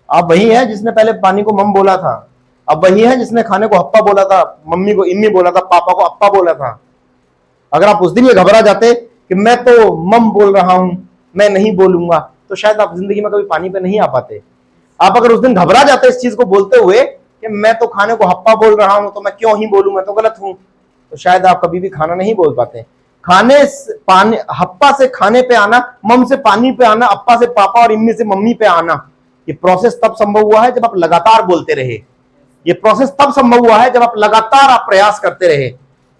आप वही है जिसने पहले पानी को मम बोला था, अब वही है जिसने खाने को हप्पा बोला था, मम्मी को इम्मी बोला था, पापा को अप्पा बोला था। अगर आप उस दिन ये घबरा जाते कि मैं तो मम बोल रहा हूं, मैं नहीं बोलूंगा, तो शायद आप जिंदगी में कभी पानी पे नहीं आ पाते। आप अगर उस दिन घबरा जाते इस चीज को बोलते हुए कि मैं तो खाने को हप्पा बोल रहा हूं, तो मैं क्यों ही बोलूं, मैं तो गलत हूं, तो शायद आप कभी भी खाना नहीं बोल पाते। खाने पानी, हप्पा से खाने पे आना, मम से पानी पे आना, अप्पा से पापा और इम्मी से मम्मी पे आना, ये प्रोसेस तब संभव हुआ है जब आप लगातार बोलते रहे। ये प्रोसेस तब संभव हुआ है जब आप लगातार प्रयास करते रहे।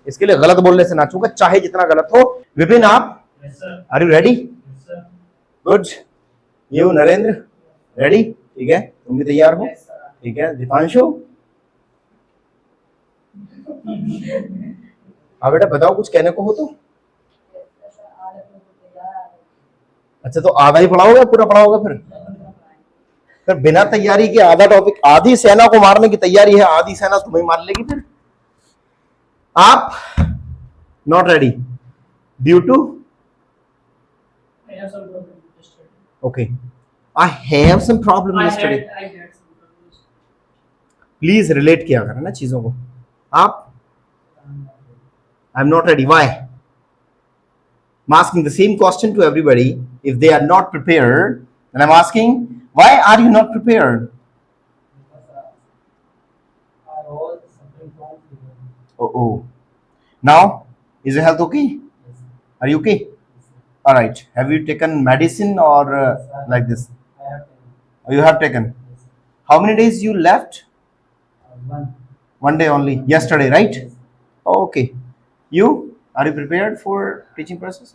इसके लिए गलत बोलने से ना चूके, चाहे जितना गलत हो। विपिन, आप are you ready? Good. You Narendra ready? ठीक है, तुम भी तैयार हो? ठीक है। दीपांशु, हाँ बेटा बताओ, कुछ कहने को हो तो। अच्छा, तो आधा ही पढ़ाओगे, पूरा पढ़ाओगे? फिर बिना तैयारी के आधा टॉपिक, आधी सेना को मारने की तैयारी है, आधी सेना तुम्हें मार लेगी। फिर आप not ready due to? Okay, I have some problem yesterday. Please relate किया करें ना चीजों को। आप I am not ready, why? I'm asking the same question to everybody. If they are not prepared, then I'm asking, why are you not prepared? Oh. Now, is your health okay? Are you okay? All right. Have you taken medicine or like this? You have taken. How many days you left? One day only. Yesterday, right? Okay. You? Are you prepared for teaching process?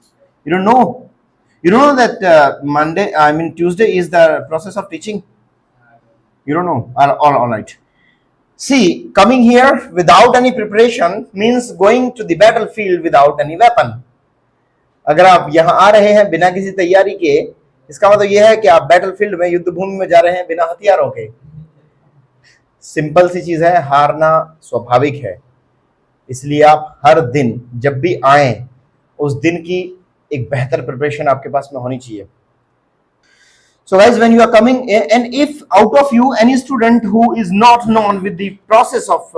You don't know. You don't know that Tuesday is the process of teaching. You don't know. All right. See, coming here without any preparation means going to the battlefield without any weapon. अगर आप यहाँ आ रहे हैं बिना किसी तैयारी के, इसका मतलब यह है कि आप बैटलफील्ड में, युद्ध भूमि में जा रहे हैं बिना हथियारों के। सिंपल सी चीज है, हारना स्वाभाविक है। इसलिए आप हर दिन जब भी आए, उस दिन की एक बेहतर प्रिपरेशन आपके पास में होनी चाहिए। So guys, when you are coming, and if out of you any student who is not known with the process of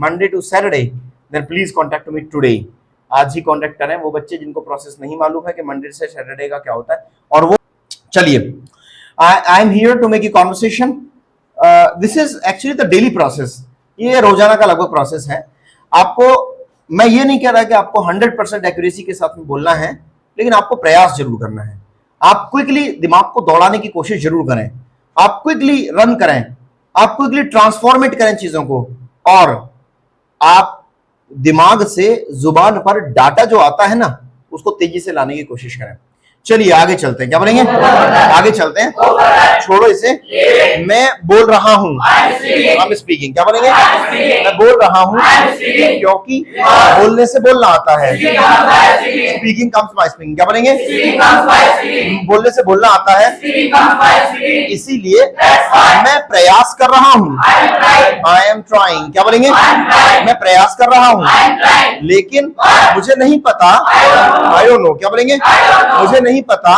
Monday to Saturday, then please contact me today. आज ही कांटेक्ट करें वो बच्चे जिनको process नहीं मालूम है कि Monday से सैटरडे का क्या होता है। और वो चलिए, I am here to make a conversation. This is actually the daily process. ये रोजाना का लगभग प्रोसेस है। आपको, मैं ये नहीं कह रहा कि आपको 100% एक्यूरेसी के साथ में बोलना है, लेकिन आपको प्रयास जरूर करना है। आप क्विकली दिमाग को दौड़ाने की कोशिश जरूर करें, आप क्विकली रन करें, आप क्विकली ट्रांसफॉर्मेट करें चीजों को, और आप दिमाग से जुबान पर डाटा जो आता है ना, उसको तेजी से लाने की कोशिश करें। चलिए आगे चलते हैं। क्या बोलेंगे? आगे चलते हैं, छोड़ो इसे। मैं बोल रहा हूं, I'm speaking। क्या बोलेंगे? मैं बोल रहा हूं क्योंकि बोलने से बोलना आता है। Speaking comes by speaking. क्या बोलेंगे? बोलने से बोलना आता है, इसीलिए मैं प्रयास कर रहा हूं। I am trying। क्या बोलेंगे? मैं प्रयास कर रहा हूं, लेकिन मुझे नहीं पता। I don't know। क्या बोलेंगे? मुझे नहीं पता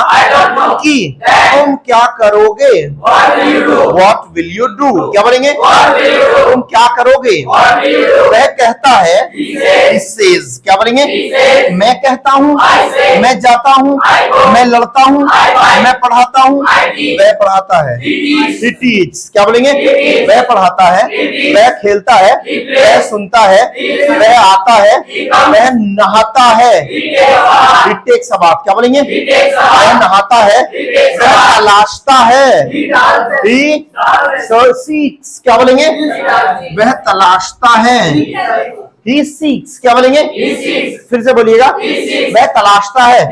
कि तुम क्या करोगे। What will you do? क्या बोलेंगे? तुम क्या करोगे? वह कहता है, he says। क्या बोलेंगे? मैं कहता हूँ, मैं जाता हूँ, मैं लड़ता हूँ, मैं पढ़ाता हूँ, वह पढ़ाता है। He teaches। क्या बोलेंगे? वह पढ़ाता है, वह खेलता है, वह सुनता है, वह आता है, वह नहाता है। He takes a bath। क्या बोलेंगे? वह नहाता है, वह तलाशता है। He seeks। क्या बोलेंगे? वह तलाशता है। He seeks। क्या बोलेंगे? फिर से बोलिएगा। वह तलाशता है,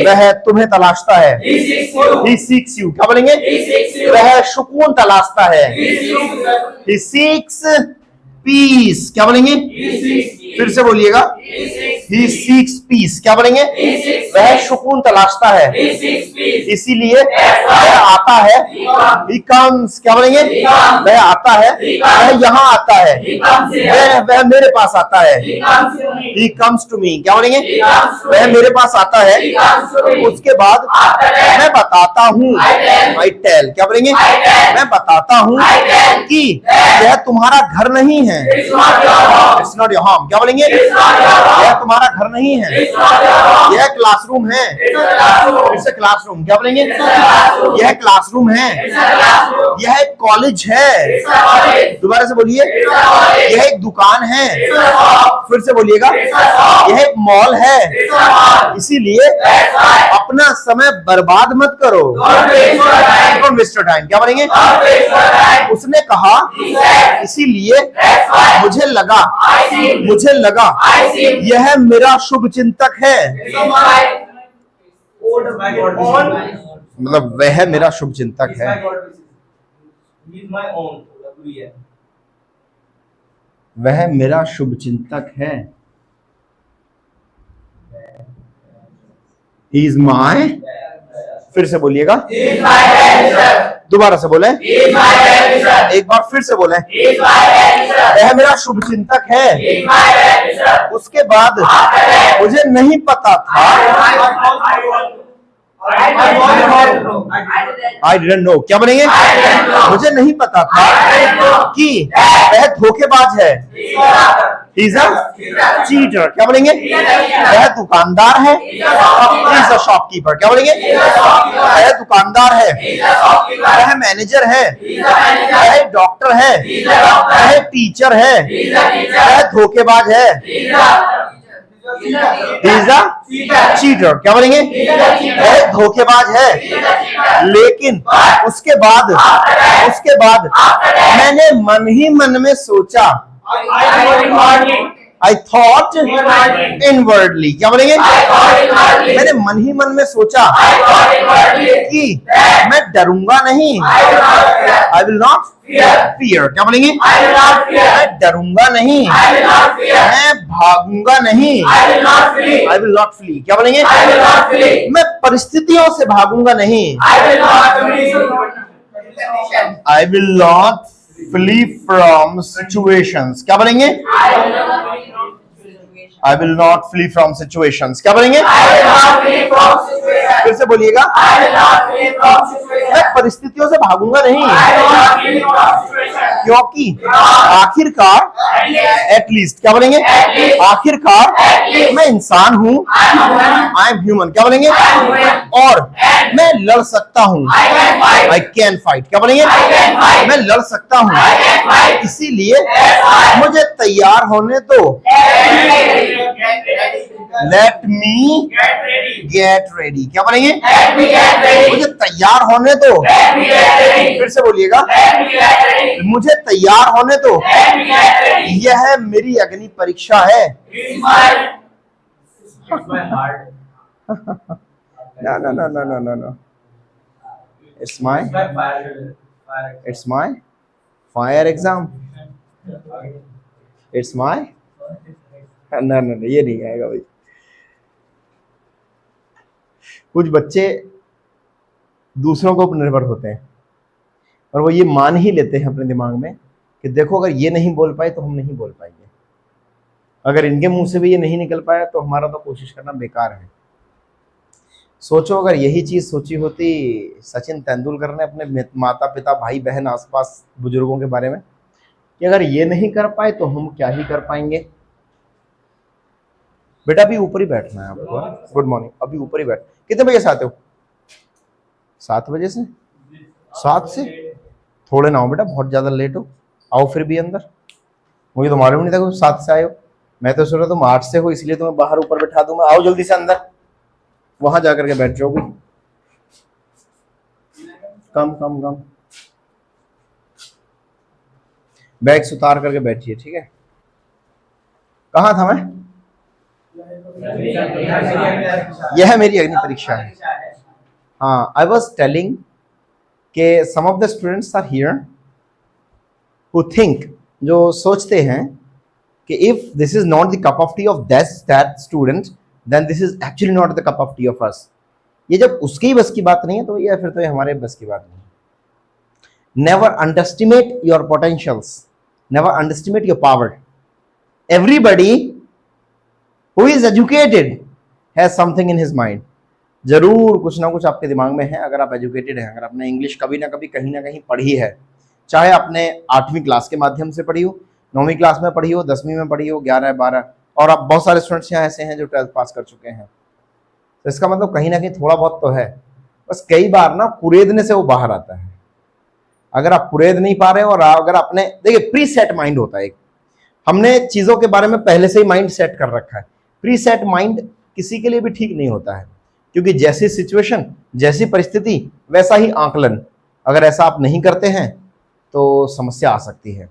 वह तुम्हें तलाशता है। He seeks you। क्या बोलेंगे? वह सुकून तलाशता है। He seeks पीस, क्या बोलेंगे? फिर से बोलिएगा, ही सीक्स पीस, क्या बोलेंगे? वह सुकून तलाशता है, इसीलिए वह आता है। ही कम्स, क्या बोलेंगे? वह आता है, वह यहाँ आता है, वह मेरे पास आता है। ही कम्स टू मी, क्या बोलेंगे? वह मेरे पास आता है। उसके बाद मैं बताता हूँ, आई टेल, क्या बोलेंगे? मैं बताता हूँ कि यह तुम्हारा घर नहीं है। इट्स नॉट योर होम, क्या बोलेंगे? यह तुम्हारा घर नहीं है, यह क्लासरूम है। इट्स अ क्लासरूम, क्या बोलेंगे? यह क्लासरूम है, यह एक कॉलेज है। दोबारा से बोलिए, यह एक दुकान है। फिर से बोलिएगा, यह एक मॉल है। इसीलिए अपना समय बर्बाद मत करो। डोंट वेस्ट योर टाइम, क्या बोलेंगे? उसने कहा, इसीलिए मुझे लगा यह मेरा शुभ चिंतक है। मतलब वह मेरा शुभ चिंतक है। वह मेरा शुभ चिंतक है। He is my, फिर से बोलिएगा, दोबारा से बोले, एक बार फिर से बोले, वह मेरा शुभ चिंतक है। उसके बाद मुझे नहीं पता था, आई डिडंट नो, क्या बनेंगे? मुझे नहीं पता था कि वह धोखेबाज है। He is a cheater, क्या बोलेंगे? वह दुकानदार है। He is a shopkeeper, क्या बोलेंगे? वह दुकानदार है, वह मैनेजर है, वह डॉक्टर है, वह टीचर है, वह धोखेबाज है। He is a cheater, क्या बोलेंगे? वह धोखेबाज है। लेकिन उसके बाद मैंने मन ही मन में सोचा, I thought inwardly, क्या बोलेंगे? मैंने मन ही मन में सोचा कि मैं डरूंगा नहीं। I will not fear, क्या बोलेंगे? मैं डरूंगा नहीं, मैं भागूंगा नहीं। I will not flee, क्या बोलेंगे? मैं परिस्थितियों से भागूंगा नहीं। I will not flee from situations, क्या बोलेंगे? I will not flee from situations, क्या बोलेंगे? फिर से बोलिएगा, मैं परिस्थितियों से भागूंगा नहीं, क्योंकि आखिरकार, एटलीस्ट, क्या बोलेंगे? आखिरकार मैं इंसान हूँ, आई एम ह्यूमन, क्या बोलेंगे? और मैं लड़ सकता हूँ, आई कैन फाइट, क्या बोलेंगे? मैं लड़ सकता हूँ, इसीलिए मुझे तैयार होने दो। लेट मी गेट रेडी, क्या बोलेंगे? मुझे तैयार होने दो। फिर से बोलिएगा, मुझे तैयार होने दो। यह मेरी अग्नि परीक्षा है। No. It's my fire exam. It's my no, ये नहीं आएगा भाई। कुछ बच्चे दूसरों को निर्भर होते हैं और वो ये मान ही लेते हैं अपने दिमाग में कि देखो, अगर ये नहीं बोल पाए तो हम नहीं बोल पाएंगे, अगर इनके मुंह से भी ये नहीं निकल पाया तो हमारा तो कोशिश करना बेकार है। सोचो, अगर यही चीज सोची होती सचिन तेंदुलकर ने अपने माता पिता, भाई बहन, आसपास बुजुर्गों के बारे में, कि अगर ये नहीं कर पाए तो हम क्या ही कर पाएंगे। बेटा अभी ऊपर ही बैठना है आपको। गुड मॉर्निंग, अभी ऊपर ही बैठ। कितने बजे से आते हो? 7 बजे से? 7 से थोड़े ना हो बेटा, बहुत ज्यादा लेट हो। आओ फिर भी अंदर, मुझे तो मालूम नहीं था कि 7 से आए हो। मैं तो सोच रहा तुम 8 से हो, इसलिए तुम्हें बाहर ऊपर बैठा दूंगा। आओ जल्दी से अंदर, वहां जाकर के बैठ जाओगे। कम बैग्स उतार करके बैठिए, ठीक है? कहाँ था मैं? यह मेरी अग्नि परीक्षा है। हाँ, आई वॉज टेलिंग के some of the students are here who think जो सोचते हैं कि if this is not the cup of tea of that student, then this is actually not the cup of tea of us. ये जब उसकी बस की बात नहीं है तो ये फिर तो ये हमारे बस की बात नहीं है। Never underestimate your potentials, never underestimate your power. Everybody who is educated has something in his mind. जरूर कुछ ना कुछ आपके दिमाग में है अगर आप एजुकेटेड हैं, अगर आपने इंग्लिश कभी ना कभी कहीं ना कहीं पढ़ी है, चाहे आपने 8वीं क्लास के माध्यम से पढ़ी हो, 9वीं क्लास में पढ़ी हो, 10वीं में पढ़ी हो, 11, 12, और आप बहुत सारे स्टूडेंट्स यहाँ ऐसे हैं जो 12th पास कर चुके हैं। तो इसका मतलब कहीं ना कहीं थोड़ा बहुत तो है, बस कई बार ना कुरेदने से वो बाहर आता है। अगर आप कुरेद नहीं पा रहे हो और अगर आपने, देखिए प्री सेट माइंड होता है एक, हमने चीजों के बारे में पहले से ही माइंड सेट कर रखा है। प्री सेट माइंड किसी के लिए भी ठीक नहीं होता है, क्योंकि जैसी सिचुएशन, जैसी परिस्थिति, वैसा ही आकलन। अगर ऐसा आप नहीं करते हैं तो समस्या आ सकती है।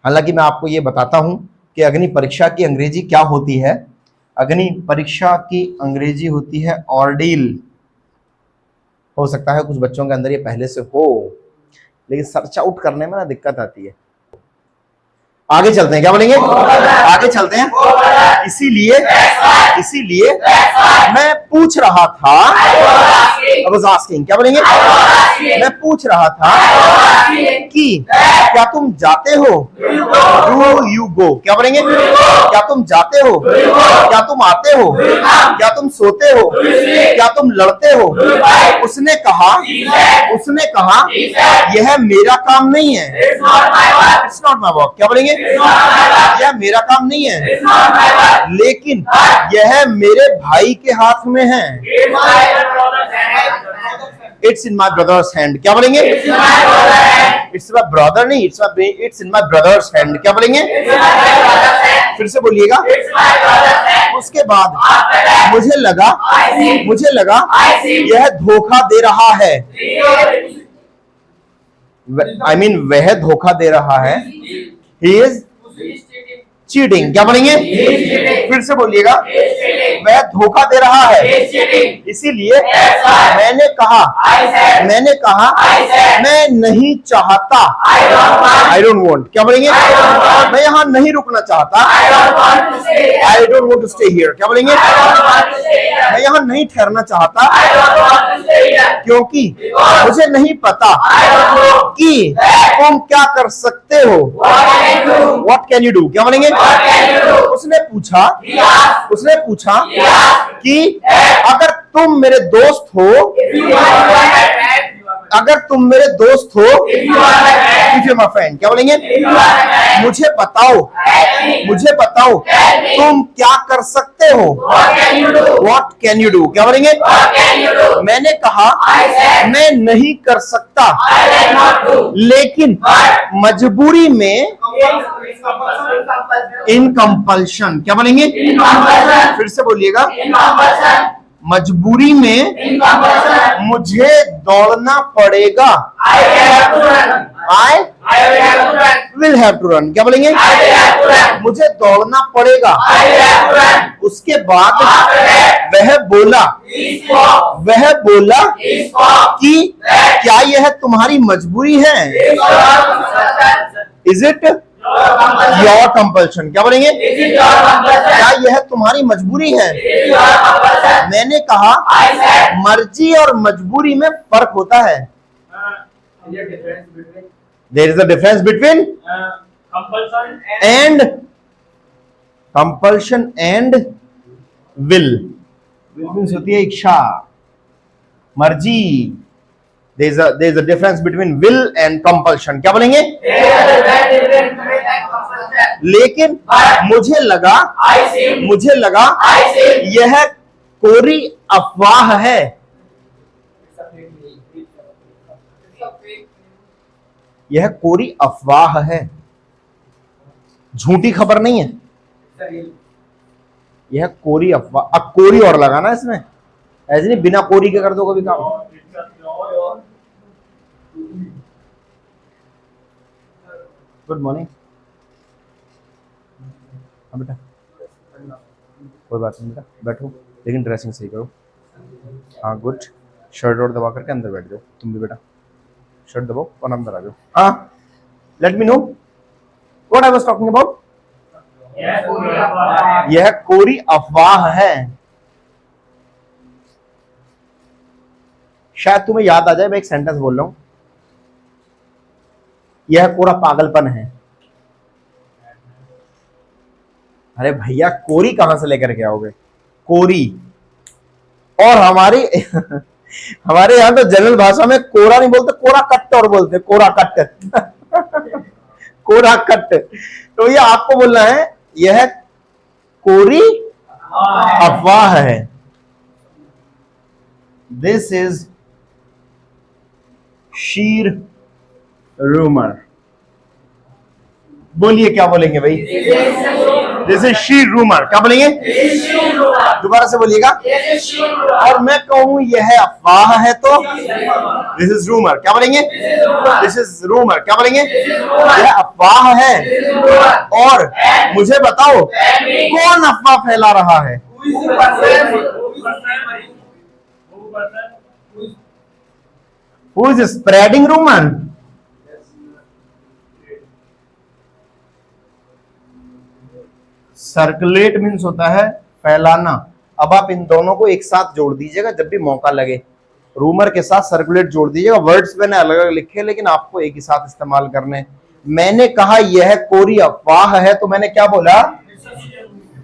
हालांकि मैं आपको ये बताता हूं कि अग्नि परीक्षा की अंग्रेजी क्या होती है। अग्नि परीक्षा की अंग्रेजी होती है ऑर्डील। हो सकता है कुछ बच्चों के अंदर ये पहले से हो, लेकिन सर्च आउट करने में ना दिक्कत आती है। आगे चलते हैं, क्या बोलेंगे? आगे चलते हैं। इसीलिए मैं पूछ रहा था, अब आस्किंग, क्या बोलेंगे? मैं पूछ रहा था कि क्या तुम जाते हो? Do you go? क्या बोलेंगे? क्या तुम जाते हो? क्या तुम आते हो? क्या तुम सोते हो? क्या तुम लड़ते हो? उसने कहा यह मेरा काम नहीं है। It's not my work. क्या बोलेंगे? यह मेरा काम नहीं है, लेकिन यह मेरे भाई के हाथ में है। It's in my brothers hand. क्या बोलेंगे? इट्स माई ब्रदर नहीं, it's in my brothers hand. क्या बोलेंगे? फिर से बोलिएगा। उसके बाद मुझे लगा यह धोखा दे रहा है। वह धोखा दे रहा है। He is cheating। क्या बोलेंगे? फिर से बोलिएगा। वह धोखा दे रहा है, इसीलिए मैंने कहा मैं नहीं चाहता। I don't want। क्या बोलेंगे? मैं यहाँ नहीं रुकना चाहता। I don't want to stay here। क्या बोलेंगे? मैं यहाँ नहीं ठहरना चाहता, क्योंकि मुझे नहीं पता कि तुम क्या कर सकते हो। What can you do? क्या बोलेंगे? उसने पूछा कि अगर तुम मेरे दोस्त हो, if you're my friend। क्या बोलेंगे? मुझे बताओ तुम क्या कर सकते हो। What can you do? क्या बोलेंगे? मैंने कहा मैं नहीं कर सकता, लेकिन मजबूरी में, इन कंपल्शन। क्या बोलेंगे? फिर से बोलिएगा। मजबूरी में मुझे दौड़ना पड़ेगा। I will have to run। क्या बोलेंगे? मुझे दौड़ना पड़ेगा। उसके बाद वह बोला कि क्या यह तुम्हारी मजबूरी है? Is it your compulsion? क्या बोलेंगे? क्या यह तुम्हारी मजबूरी है? मैंने कहा मर्जी और मजबूरी में फर्क होता है। There is a difference between compulsion and will। will means होती है इच्छा, मर्जी। There is a difference between will and compulsion। क्या बोलेंगे? लेकिन मुझे लगा यह कोरी अफवाह है। यह कोरी अफवाह है, झूठी खबर नहीं है। यह कोरी अफवाह। अब कोरी और लगाना इसमें, ऐसे नहीं बिना कोरी के कर दो कभी काम। Good morning. बेटा कोई बात नहीं बेटा, बैठो, लेकिन ड्रेसिंग सही करो। हाँ गुड। शर्ट और दबा करके अंदर बैठ जाओ। तुम भी बेटा शर्ट दबाओ और अंदर आ जाओ। हाँ let me know. What I was talking about? यह कोरी अफवाह है। शायद तुम्हें याद आ जाए, मैं एक सेंटेंस बोल रहा हूं, यह कोरा पागलपन है। अरे भैया कोरी कहां से लेकर के आओगे? कोरी। और हमारी हमारे यहां तो जनरल भाषा में कोरा नहीं बोलते, कोरा कट्ट और बोलते, कोरा कट्ट कोरा कट्ट। तो ये आपको बोलना है यह कोरी अफवाह है। This is sheer rumour. बोलिए क्या बोलेंगे भाई? This is sheer rumour. क्या बोलेंगे? दोबारा से बोलिएगा। और मैं कहूं यह अफवाह है तो दिस इज रूमर। क्या बोलेंगे? This is rumour. क्या बोलेंगे? यह अफवाह है। और मुझे बताओ कौन अफवाह फैला रहा है? Who is spreading rumor? Circulate means होता है फैलाना। अब आप इन दोनों को एक साथ जोड़ दीजिएगा जब भी मौका लगे। रूमर के साथ सर्कुलेट जोड़ दीजिएगा। वर्ड्स मैंने अलग अलग लिखे लेकिन आपको एक ही साथ इस्तेमाल करने। मैंने कहा यह कोरी अफवाह है तो मैंने क्या बोला?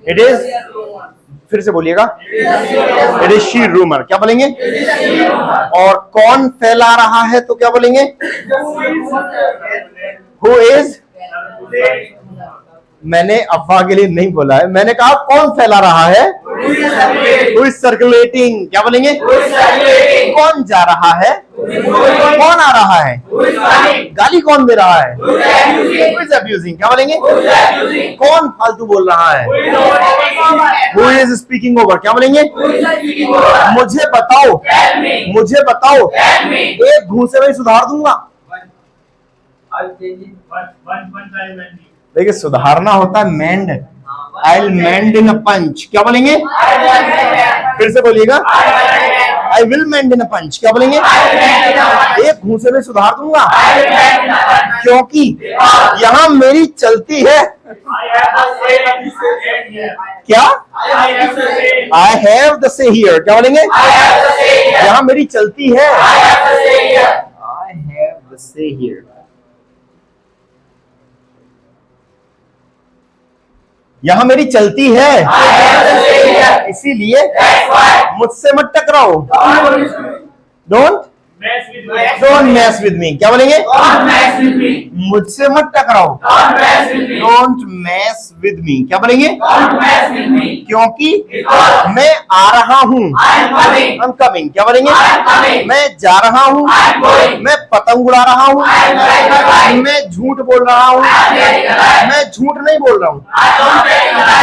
इट इज, फिर से बोलिएगा, इट इज शीर रूमर। क्या बोलेंगे? और कौन फैला रहा है तो क्या बोलेंगे? Who is. मैंने अफवाह के लिए नहीं बोला है, मैंने कहा कौन फैला रहा है? Who is circulating. क्या बोलेंगे? कौन जा रहा है? कौन आ रहा है? गाली कौन दे रहा है? Who is abusing. क्या बोलेंगे? कौन फालतू बोल रहा है? Who is speaking over. क्या बोलेंगे? मुझे बताओ, मुझे बताओ, एक घूंसे में सुधार दूंगा। देखिए सुधारना होता है मेंड। आई विल मेंड इन अ पंच। क्या बोलेंगे? फिर से बोलिएगा। आई विल मेंड इन अ पंच। क्या बोलेंगे? एक घूंसे में सुधार दूंगा क्योंकि यहां मेरी चलती है। क्या? I have the say here. क्या बोलेंगे? यहां मेरी चलती है। I have the say here. यहां मेरी चलती है, इसीलिए मुझसे मत टकराओ। Don't mess with me. क्या बोलेंगे? मुझसे मत टकराओ। Don't mess with me. क्या बोलेंगे? क्योंकि मैं आ रहा हूं। I am coming. क्या बोलेंगे? मैं जा रहा हूं। मैं पतंग उड़ा रहा हूं। मैं झूठ बोल रहा हूं। मैं झूठ नहीं बोल रहा हूं।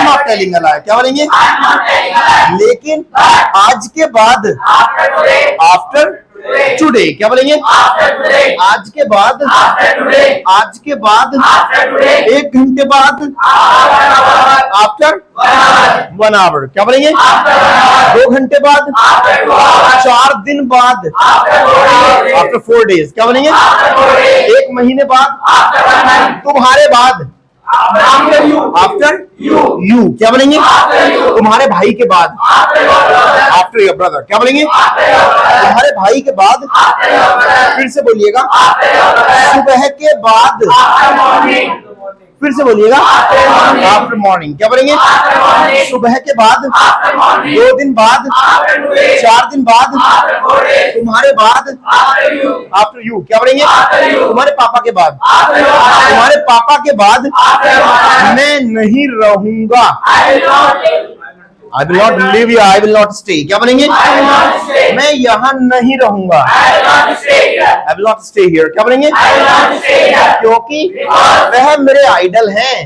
नॉट टेलिंग अ लाई। क्या बोलेंगे? लेकिन आज के बाद, आफ्टर टुडे। क्या बोलेंगे? आज के बाद, आज के बाद, एक घंटे बाद, आफ्टर 1 आवर। क्या बोलेंगे? 2 घंटे बाद, 4 दिन बाद, आफ्टर 4 डेज। क्या बोलेंगे? 1 महीने बाद, तुम्हारे बाद, आफ्टर यू। क्या बोलेंगे? तुम्हारे भाई के बाद, आफ्टर योर ब्रदर। क्या बोलेंगे? तुम्हारे भाई के बाद। फिर से बोलिएगा। सुबह के बाद। फिर से बोलिएगा। After morning. क्या बोलेंगे? सुबह के बाद, 2 दिन बाद, 4 दिन बाद, तुम्हारे बाद, आफ्टर यू। क्या बोलेंगे? तुम्हारे पापा के बाद। तुम्हारे पापा के बाद मैं नहीं रहूंगा। I will not live here. I will not stay. क्या बोलेंगे? मैं यहाँ नहीं रहूंगा। I will not stay here. क्या बोलेंगे? क्योंकि वह मेरे आइडल हैं।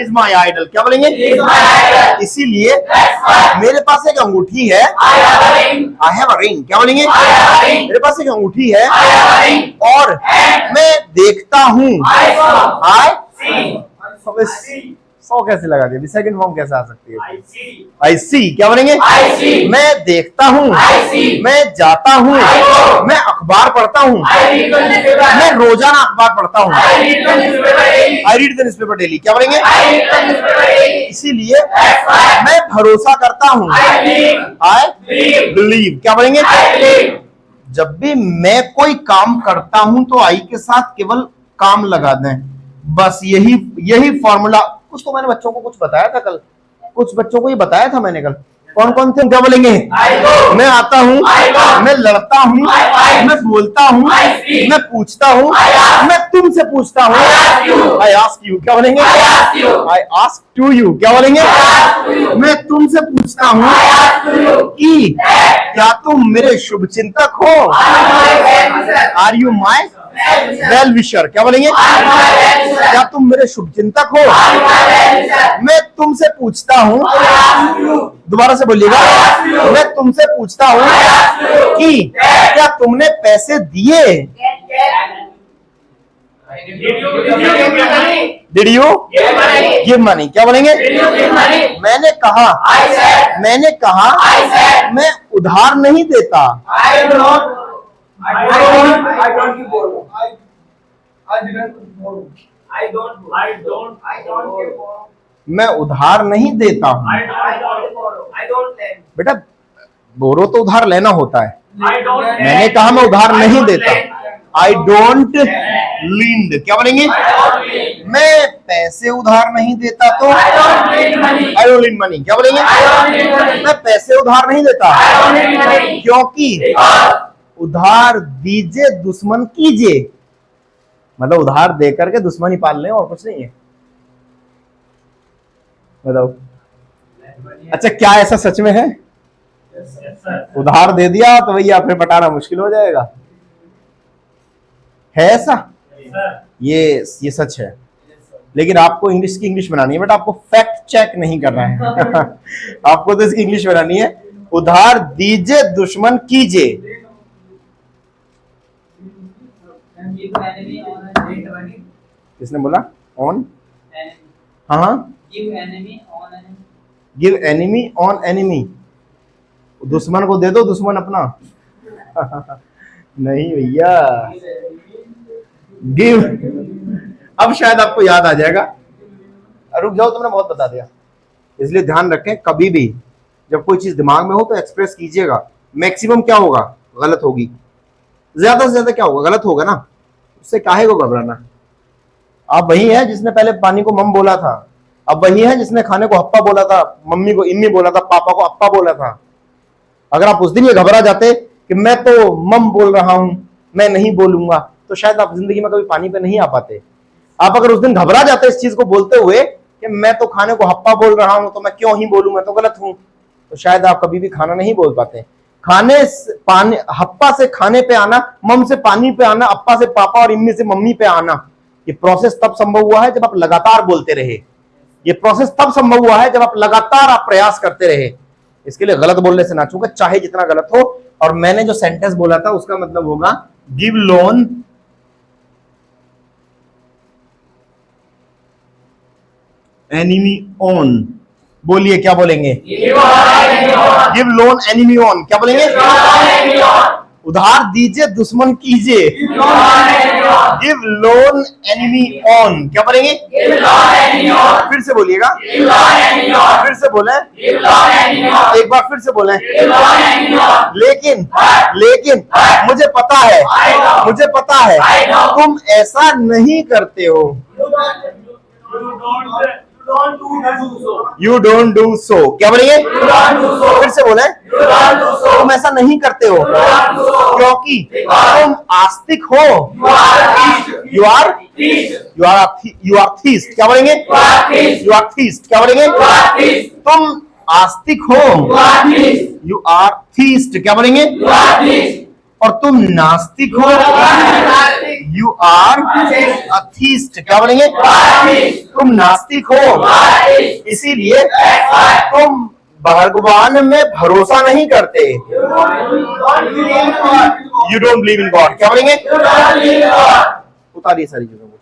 Is my idol. क्या बोलेंगे? इसीलिए मेरे पास एक अंगूठी है। I have a ring. क्या बोलेंगे? मेरे पास एक अंगूठी है और मैं देखता हूँ। I 100 कैसे लगा दिया? सेकंड फॉर्म कैसे आ सकती है? I see. क्या बोलेंगे? I see. मैं देखता हूँ, I see. मैं जाता हूँ, I go. मैं अखबार पढ़ता हूँ, I read the newspaper. मैं रोजाना अखबार पढ़ता हूँ, I read the newspaper daily. I read the newspaper daily. क्या बोलेंगे? I read the newspaper daily. इसीलिए That's why मैं भरोसा करता हूँ, I believe. I Believe. Believe. क्या बोलेंगे? I believe. जब भी मैं कोई काम करता हूं तो आई के साथ केवल काम लगा दें, बस यही फॉर्मूला। कुछ तो मैंने बच्चों को कुछ बताया था कल, कुछ बच्चों को ये बताया था मैंने कल। कौन कौन थे? क्या बोलेंगे? I go. मैं आता हूँ, I go. मैं लड़ता हूँ, I fight. मैं बोलता हूँ, I speak. मैं पूछता हूँ, I ask. मैं तुमसे पूछता हूँ, I ask you. I ask you. क्या बोलेंगे? I ask you. I ask to you. क्या बोलेंगे? I ask to you. मैं तुमसे पूछता हूँ I ask to you. कि क्या तुम मेरे शुभ चिंतक हो? I'm my well-wisher. Are you my Well-wisher. Well wisher? क्या बोलेंगे? I'm my well-wisher. क्या तुम मेरे शुभ चिंतक हो? I'm my well-wisher. मैं तुमसे पूछता हूँ, I ask you. दोबारा से बोलिएगा, I ask you. मैं तुमसे पूछता हूँ I ask you. कि क्या तुमने पैसे दिए? Did you give money? Did you Give money. Give money? क्या बोलेंगे? Did you give money? मैंने कहा, I said. मैंने कहा I said. मैं उधार नहीं देता। I do not. I don't give borrow. I didn't borrow. I don't give borrow. मैं उधार नहीं देता हूँ। I don't borrow. I don't lend. बेटा बोरो तो उधार लेना होता है। I don't lend. मैंने कहा मैं उधार I नहीं don't देता। lend. I don't lend. क्या बोलेंगे? I don't lend. मैं पैसे उधार नहीं देता तो I don't lend money. I don't lend money. क्या बोलेंगे? I don't lend money. मैं पैसे उधार नहीं देता I don't lend money. क्योंकि Because उधार दीजिए दुश्मन कीजिए, मतलब उधार दे करके दुश्मनी पाल लें और कुछ नहीं है। बताओ, अच्छा क्या ऐसा सच में है? उधार दे दिया तो भैया फिर बटाना मुश्किल हो जाएगा, है ऐसा? ये सच है, लेकिन आपको इंग्लिश की इंग्लिश बनानी है बेटा, आपको फैक्ट चेक नहीं करना है आपको तो इसकी इंग्लिश बनानी है। उधार दीजिए दुश्मन कीजिए। किसने बोला? ऑन? हाँ, गिव एनिमी ऑन एनिमी। दुश्मन को दे दो दुश्मन अपना नहीं भैया, गिव। अब शायद आपको याद आ जाएगा। रुक जाओ, तुमने बहुत बता दिया, इसलिए ध्यान रखें कभी भी जब कोई चीज दिमाग में हो तो एक्सप्रेस कीजिएगा। मैक्सिमम क्या होगा? गलत होगी। ज्यादा से ज्यादा क्या होगा? गलत होगा ना, उससे काहे को घबराना। आप वही है जिसने पहले पानी को मम बोला था, अब वही है जिसने खाने को हप्पा बोला था, मम्मी को इम्मी बोला था, पापा को अप्पा बोला था। अगर आप उस दिन ये घबरा जाते कि मैं तो मम बोल रहा हूं, मैं नहीं बोलूंगा, तो शायद आप जिंदगी में कभी पानी पे नहीं आ पाते। आप अगर उस दिन घबरा जाते इस चीज को बोलते हुए कि मैं तो खाने को हप्पा बोल रहा हूं तो मैं क्यों ही बोलूं, मैं तो गलत हूं, तो शायद आप कभी भी खाना नहीं बोल पाते। खाने से पानी, हप्पा से खाने पे आना, मम से पानी पे आना, अप्पा से पापा और इम्मी से मम्मी पे आना, ये प्रोसेस तब संभव हुआ है जब आप लगातार बोलते रहे। ये प्रोसेस तब संभव हुआ है जब आप लगातार आप प्रयास करते रहे। इसके लिए गलत बोलने से ना चूके, चाहे जितना गलत हो। और मैंने जो सेंटेंस बोला था उसका मतलब होगा गिव लोन एनिमी ऑन। बोलिए, क्या बोलेंगे? Give loan enemy on. क्या बोलेंगे? उधार दीजिए दुश्मन कीजिए। Give loan enemy on. क्या बोलेंगे? फिर से बोलिएगा, फिर से बोले, एक बार फिर से बोले। लेकिन मुझे पता है, मुझे पता है तुम ऐसा नहीं करते हो। You don't do so. क्या बोलेंगे? फिर से बोले, तुम ऐसा नहीं करते हो क्योंकि तुम आस्तिक हो। You are thieves. क्या बोलेंगे? You are thieves. क्या बोलेंगे? तुम आस्तिक हो। You are thieves. क्या बोलेंगे? और तुम नास्तिक हो। You are a theist. क्या बोलेंगे? तुम नास्तिक हो, इसीलिए तुम भगवान में भरोसा नहीं करते। You don't believe in God. क्या बोलेंगे? उतारिए सारी चीजों को।